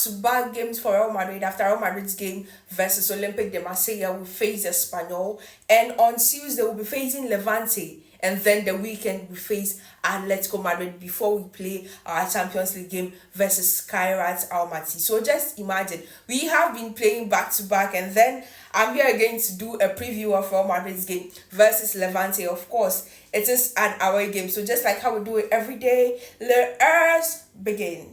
back-to-back games for Real Madrid. After Real Madrid's game versus Olympique de Marseille, we face Espanyol, and on Tuesday we'll be facing Levante, and then the weekend we face Atletico Madrid before we play our Champions League game versus Kairat Almaty. So just imagine, we have been playing back to back, and then I'm here again to do a preview of Real Madrid's game versus Levante. Of course, it is an away game, so just like how we do it every day, let us begin.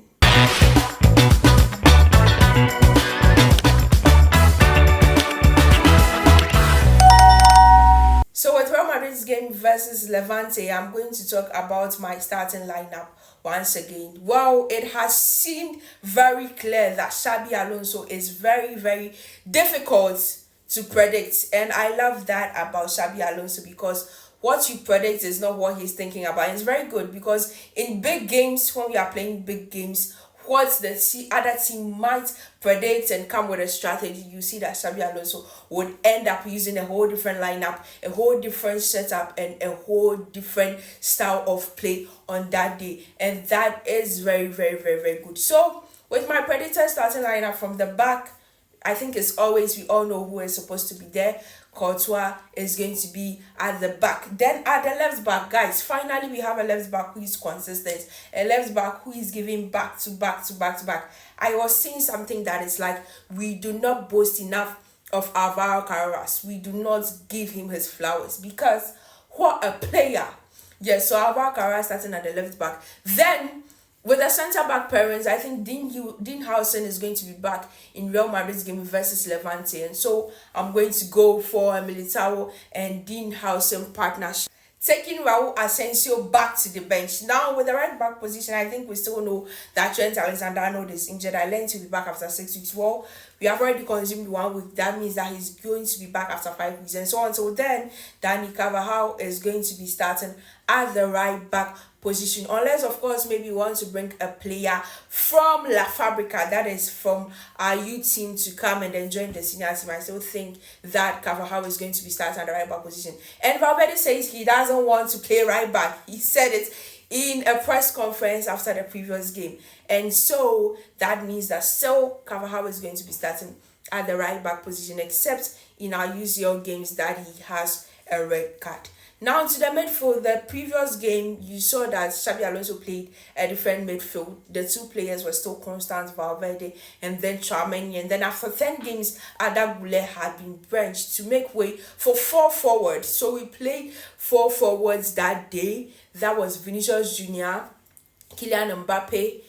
So with Real Madrid's game versus Levante, I'm going to talk about my starting lineup once again. Well, it has seemed very clear that Xabi Alonso is very, very difficult to predict. And I love that about Xabi Alonso, because what you predict is not what he's thinking about. It's very good because in big games, when we are playing big games, what the other team might predict and come with a strategy, you see that Xabi Alonso would end up using a whole different lineup, a whole different setup, and a whole different style of play on that day. And that is very, very, very, very good. So with my predicted starting lineup from the back, I think it's always, we all know who is supposed to be there. Courtois is going to be at the back. Then at the left back, guys, finally we have a left back who is consistent. A left back who is giving back to back to back to back. I was saying something that is like, we do not boast enough of Alvaro Carreras. We do not give him his flowers, because what a player. Yes, so Alvaro Carreras starting at the left back. Then with the centre-back pairings, I think Dean Howson is going to be back in Real Madrid's game versus Levante. And so I'm going to go for a Militao and Dean Howson partnership, taking Raul Asensio back to the bench. Now, with the right back position, I think we still know that Trent Alexander-Arnold is injured. I learned to be back after 6 weeks. Well, we have already consumed 1 week. That means that he's going to be back after 5 weeks. And so until then, Dani Carvajal is going to be starting at the right back position, unless of course maybe you want to bring a player from La Fabrica, that is from our youth team, to come and then join the senior team. I still think that Carvajal is going to be starting at the right back position. And Valverde says he doesn't want to play right back. He said it in a press conference after the previous game, and so that means that still Carvajal is going to be starting at the right back position, except in our UCL games that he has a red card. Now to the midfield, the previous game, you saw that Xabi Alonso played a different midfield. The two players were still constant, Valverde and then Tchouaméni. And then after 10 games, Arda Güler had been benched to make way for 4 forwards. So we played 4 forwards that day. That was Vinicius Junior, Kylian Mbappe,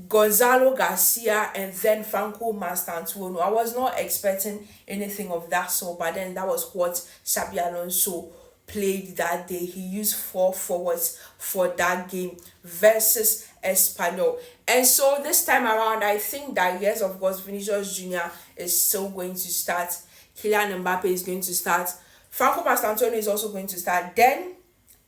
Gonzalo Garcia, and then Franco Mastantuono. I was not expecting anything of that sort, but then that was what Xabi Alonso played that day. He used 4 forwards for that game versus Espanyol. And so this time around, I think that yes, of course, Vinicius Junior is still going to start. Kylian Mbappe is going to start. Franco Mastantuono is also going to start. Then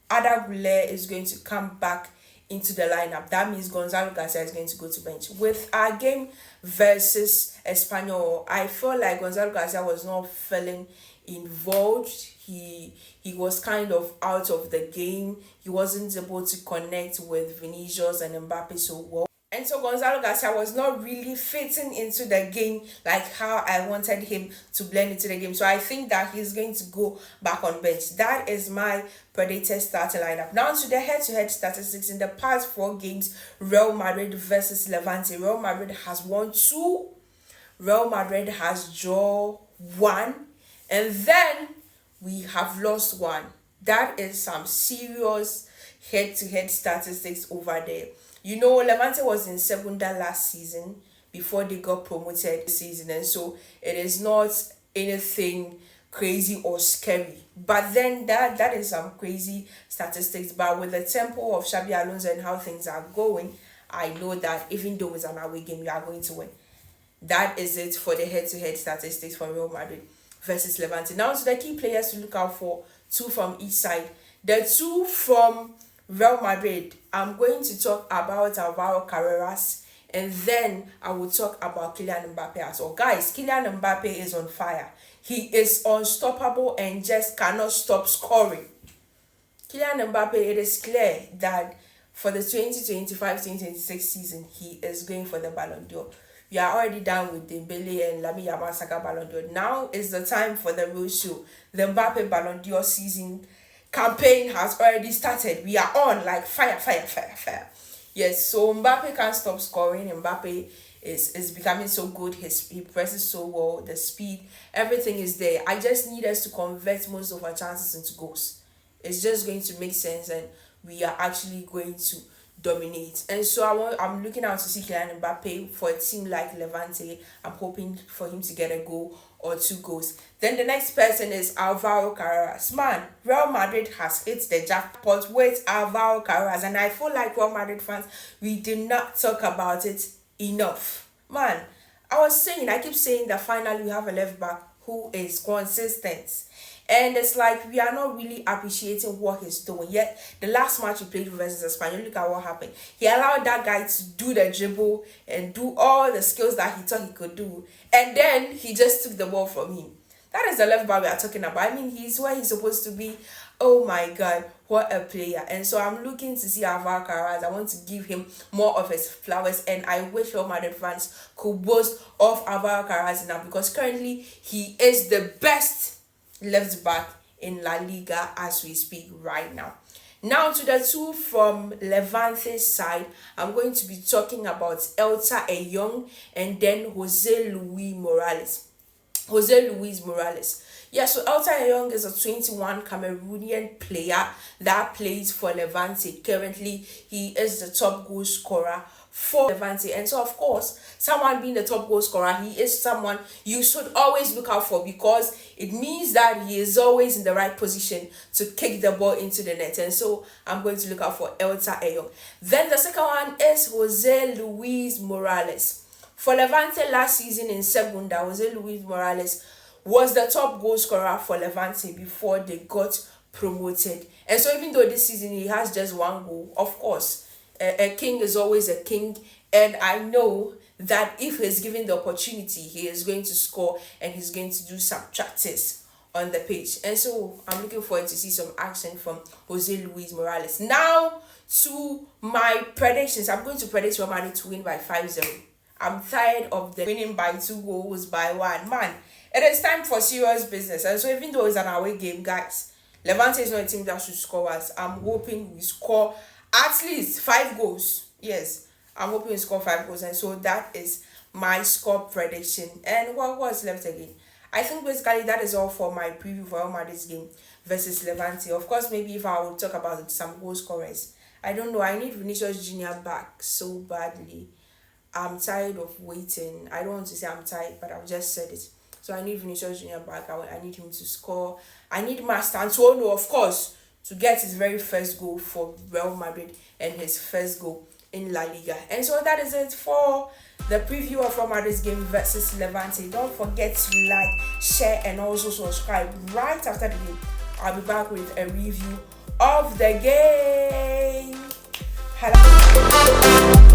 Arda Güler is going to come back into the lineup. That means Gonzalo Garcia is going to go to bench. With our game versus Espanyol, I feel like Gonzalo Garcia was not feeling involved. He was kind of out of the game. He wasn't able to connect with Vinicius and Mbappe so well. And so Gonzalo Garcia was not really fitting into the game like how I wanted him to blend into the game. So I think that he's going to go back on bench. That is my predicted starting lineup. Now to the head-to-head statistics. In the past 4 games, Real Madrid versus Levante, Real Madrid has won 2. Real Madrid has drawn 1. And then we have lost 1. That is some serious head-to-head statistics over there. You know, Levante was in Segunda last season before they got promoted this season. And so it is not anything crazy or scary. But then that is some crazy statistics. But with the tempo of Xabi Alonso and how things are going, I know that even though it's an away game, we are going to win. That is it for the head-to-head statistics for Real Madrid versus Levante. Now to the key players to look out for, 2 from each side. The 2 from Real Madrid, I'm going to talk about Alvaro Carreras, and then I will talk about Kylian Mbappe as well. Guys, Kylian Mbappe is on fire. He is unstoppable and just cannot stop scoring. Kylian Mbappe, it is clear that for the 2025-2026 season, he is going for the Ballon d'Or. We are already done with Dembele and Lamine Yamal Saka Ballon d'Or. Now is the time for the real show. The Mbappe Ballon d'Or season campaign has already started. We are on like fire, fire, fire, fire. Yes, so Mbappe can't stop scoring. Mbappe is becoming so good. He presses so well. The speed, everything is there. I just need us to convert most of our chances into goals. It's just going to make sense, and we are actually going to dominate. And so I'm looking out to see Kylian Mbappe for a team like Levante. I'm hoping for him to get a goal or 2 goals. Then the next person is Alvaro Carreras. Man, Real Madrid has hit the jackpot with Alvaro Carreras, and I feel like Real Madrid fans, we did not talk about it enough. Man, I keep saying that finally we have a left back who is consistent. And it's like we are not really appreciating what he's doing. Yet, the last match he played versus Espanyol, look at what happened. He allowed that guy to do the dribble and do all the skills that he thought he could do. And then he just took the ball from him. That is the left back we are talking about. I mean, he's where he's supposed to be. Oh my God, what a player. And so I'm looking to see Alvaro Carreras. I want to give him more of his flowers. And I wish Real Madrid fans could boast of Alvaro Carreras now, because currently he is the best left back in La Liga as we speak right now. Now to the two from Levante's side, I'm going to be talking about Elta Eyong and then Jose Luis Morales. Yeah, so Elta Eyong is a 21 Cameroonian player that plays for Levante. Currently, he is the top goal scorer for Levante. And so, of course, someone being the top goal scorer, he is someone you should always look out for, because it means that he is always in the right position to kick the ball into the net. And so, I'm going to look out for Elta Eyong. Then the second one is Jose Luis Morales. For Levante last season in Segunda, Jose Luis Morales was the top goal scorer for Levante before they got promoted. And so even though this season he has just 1 goal, of course, a king is always a king. And I know that if he's given the opportunity, he is going to score and he's going to do some practice on the pitch. And so I'm looking forward to see some action from Jose Luis Morales. Now to my predictions. I'm going to predict Real Madrid to win by 5-0. I'm tired of the winning by 2 goals by 1. Man, it is time for serious business. And so even though it's an away game, guys, Levante is not a team that should score us. I'm hoping we score at least 5 goals. Yes, I'm hoping we score 5 goals. And so that is my score prediction. And what was left again? I think basically that is all for my preview for Real Madrid's game versus Levante. Of course, maybe if I will talk about some goal scorers. I don't know. I need Vinicius Jr. back so badly. I'm tired of waiting. I don't want to say I'm tired, but I've just said it. So I need Vinicius Jr. back. I need him to score. I need Master Antonio, of course, to get his very first goal for Real Madrid and his first goal in La Liga. And so that is it for the preview of Real Madrid's game versus Levante. Don't forget to like, share, and also subscribe right after the game. I'll be back with a review of the game. Hello.